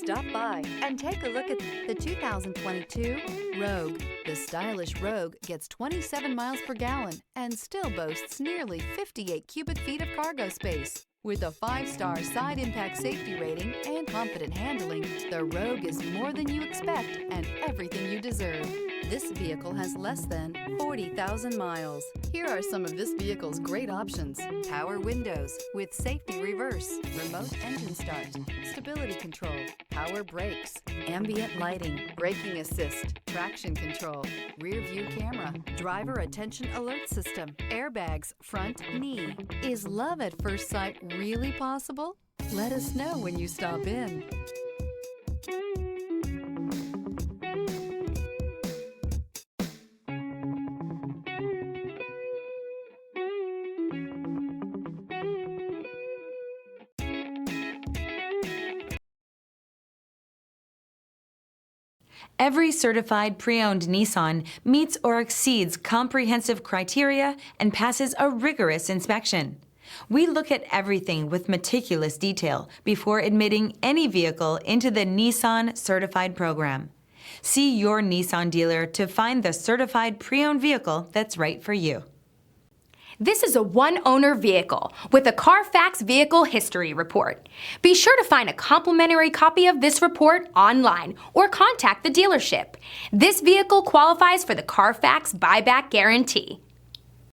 Stop by and take a look at the 2022 Rogue. The stylish Rogue gets 27 miles per gallon and still boasts nearly 58 cubic feet of cargo space. With a 5-star side impact safety rating and confident handling, the Rogue is more than you expect and everything you deserve. This vehicle has less than 40,000 miles. Here are some of this vehicle's great options: power windows with safety reverse, remote engine start, stability control, power brakes, ambient lighting, braking assist, traction control, rear view camera, driver attention alert system, airbags, front knee. Is love at first sight really possible? Let us know when you stop in. Every certified pre-owned Nissan meets or exceeds comprehensive criteria and passes a rigorous inspection. We look at everything with meticulous detail before admitting any vehicle into the Nissan Certified program. See your Nissan dealer to find the certified pre-owned vehicle that's right for you. This is a one-owner vehicle with a Carfax Vehicle History Report. Be sure to find a complimentary copy of this report online or contact the dealership. This vehicle qualifies for the Carfax Buyback Guarantee.